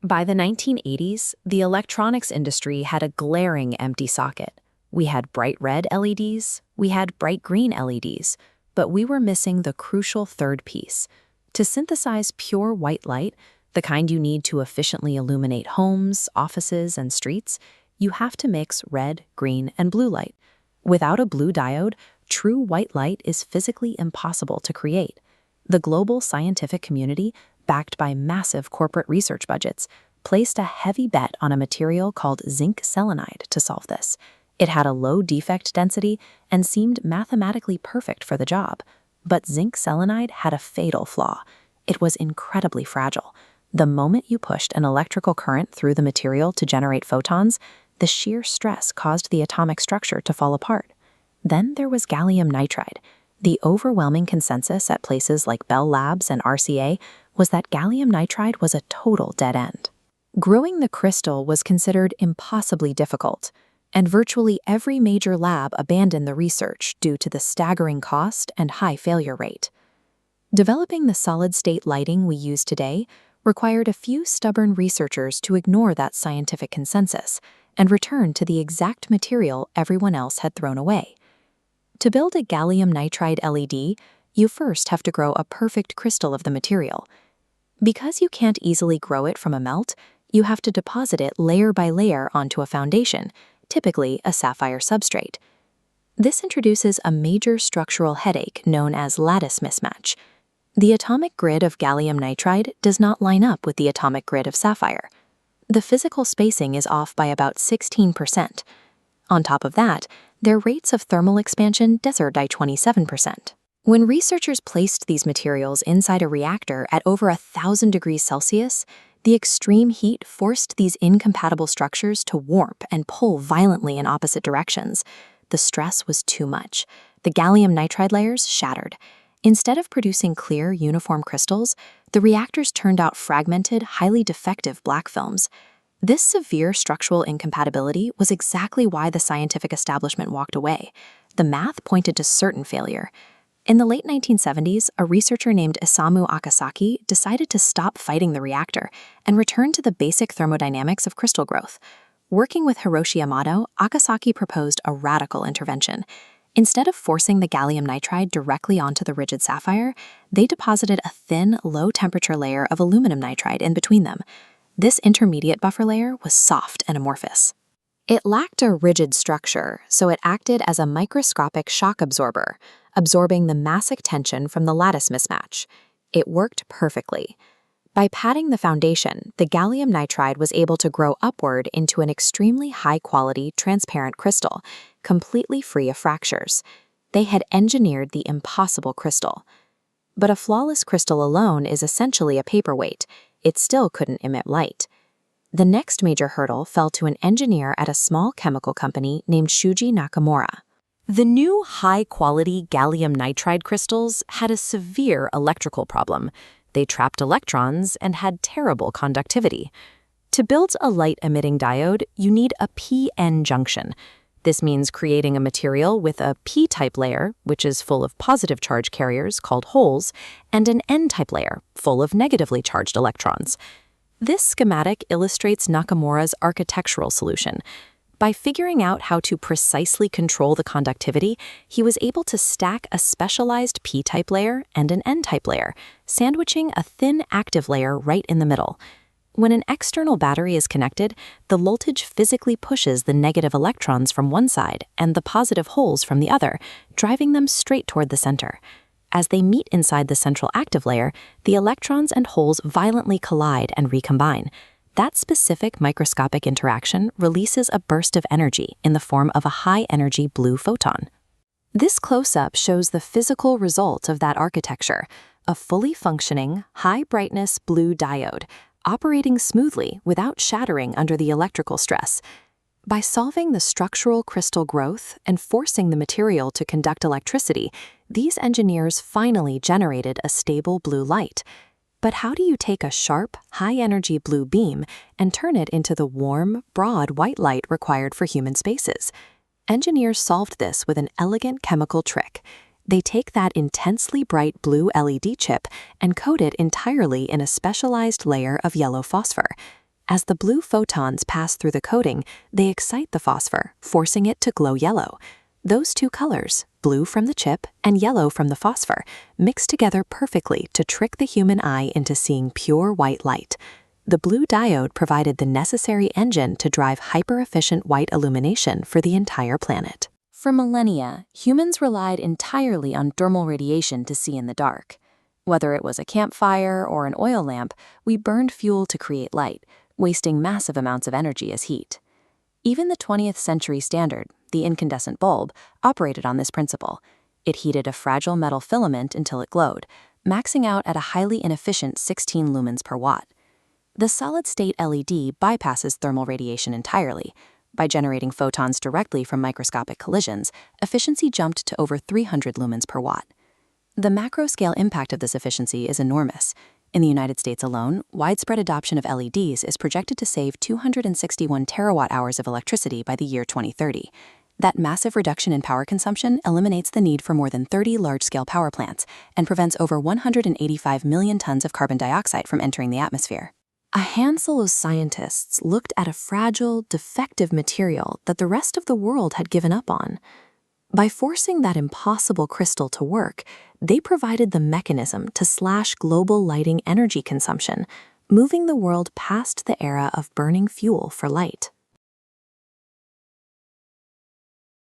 By the 1980s, the electronics industry had a glaring empty socket. We had bright red LEDs, we had bright green LEDs, but we were missing the crucial third piece. To synthesize pure white light, the kind you need to efficiently illuminate homes, offices, and streets, you have to mix red, green, and blue light. Without a blue diode, true white light is physically impossible to create. The global scientific community, backed by massive corporate research budgets, placed a heavy bet on a material called zinc selenide to solve this. It had a low defect density and seemed mathematically perfect for the job. But zinc selenide had a fatal flaw. It was incredibly fragile. The moment you pushed an electrical current through the material to generate photons, the sheer stress caused the atomic structure to fall apart. Then there was gallium nitride. The overwhelming consensus at places like Bell Labs and RCA was that gallium nitride was a total dead end. Growing the crystal was considered impossibly difficult, and virtually every major lab abandoned the research due to the staggering cost and high failure rate. Developing the solid-state lighting we use today required a few stubborn researchers to ignore that scientific consensus and return to the exact material everyone else had thrown away. To build a gallium nitride LED, you first have to grow a perfect crystal of the material. Because you can't easily grow it from a melt, you have to deposit it layer by layer onto a foundation, typically a sapphire substrate. This introduces a major structural headache known as lattice mismatch. The atomic grid of gallium nitride does not line up with the atomic grid of sapphire. The physical spacing is off by about 16%. On top of that, their rates of thermal expansion differ by 27%. When researchers placed these materials inside a reactor at over 1,000 degrees Celsius, the extreme heat forced these incompatible structures to warp and pull violently in opposite directions. The stress was too much. The gallium nitride layers shattered. Instead of producing clear, uniform crystals, the reactors turned out fragmented, highly defective black films. This severe structural incompatibility was exactly why the scientific establishment walked away. The math pointed to certain failure. In the late 1970s, a researcher named Isamu Akasaki decided to stop fighting the reactor and return to the basic thermodynamics of crystal growth. Working with Hiroshi Yamato, Akasaki proposed a radical intervention. Instead of forcing the gallium nitride directly onto the rigid sapphire, they deposited a thin, low-temperature layer of aluminum nitride in between them. This intermediate buffer layer was soft and amorphous. It lacked a rigid structure, so it acted as a microscopic shock absorber, absorbing the massic tension from the lattice mismatch. It worked perfectly. By padding the foundation, the gallium nitride was able to grow upward into an extremely high-quality, transparent crystal, completely free of fractures. They had engineered the impossible crystal. But a flawless crystal alone is essentially a paperweight. It still couldn't emit light. The next major hurdle fell to an engineer at a small chemical company named Shuji Nakamura. The new high-quality gallium nitride crystals had a severe electrical problem. They trapped electrons and had terrible conductivity. To build a light-emitting diode, you need a p-n junction. This means creating a material with a p-type layer, which is full of positive charge carriers called holes, and an n-type layer, full of negatively charged electrons. This schematic illustrates Nakamura's architectural solution. By figuring out how to precisely control the conductivity, he was able to stack a specialized p-type layer and an n-type layer, sandwiching a thin active layer right in the middle. When an external battery is connected, the voltage physically pushes the negative electrons from one side and the positive holes from the other, driving them straight toward the center. As they meet inside the central active layer, the electrons and holes violently collide and recombine. That specific microscopic interaction releases a burst of energy in the form of a high-energy blue photon. This close-up shows the physical result of that architecture, a fully functioning, high-brightness blue diode, operating smoothly without shattering under the electrical stress. By solving the structural crystal growth and forcing the material to conduct electricity, these engineers finally generated a stable blue light. But how do you take a sharp, high-energy blue beam and turn it into the warm, broad white light required for human spaces? Engineers solved this with an elegant chemical trick. They take that intensely bright blue LED chip and coat it entirely in a specialized layer of yellow phosphor. As the blue photons pass through the coating, they excite the phosphor, forcing it to glow yellow. Those two colors, blue from the chip and yellow from the phosphor, mix together perfectly to trick the human eye into seeing pure white light. The blue diode provided the necessary engine to drive hyper-efficient white illumination for the entire planet. For millennia, humans relied entirely on thermal radiation to see in the dark. Whether it was a campfire or an oil lamp, we burned fuel to create light, wasting massive amounts of energy as heat. Even the 20th century standard, the incandescent bulb, operated on this principle. It heated a fragile metal filament until it glowed, maxing out at a highly inefficient 16 lumens per watt. The solid-state LED bypasses thermal radiation entirely. By generating photons directly from microscopic collisions, efficiency jumped to over 300 lumens per watt. The macro-scale impact of this efficiency is enormous. In the United States alone, widespread adoption of LEDs is projected to save 261 terawatt-hours of electricity by the year 2030. That massive reduction in power consumption eliminates the need for more than 30 large-scale power plants and prevents over 185 million tons of carbon dioxide from entering the atmosphere. A handful of scientists looked at a fragile, defective material that the rest of the world had given up on. By forcing that impossible crystal to work, they provided the mechanism to slash global lighting energy consumption, moving the world past the era of burning fuel for light.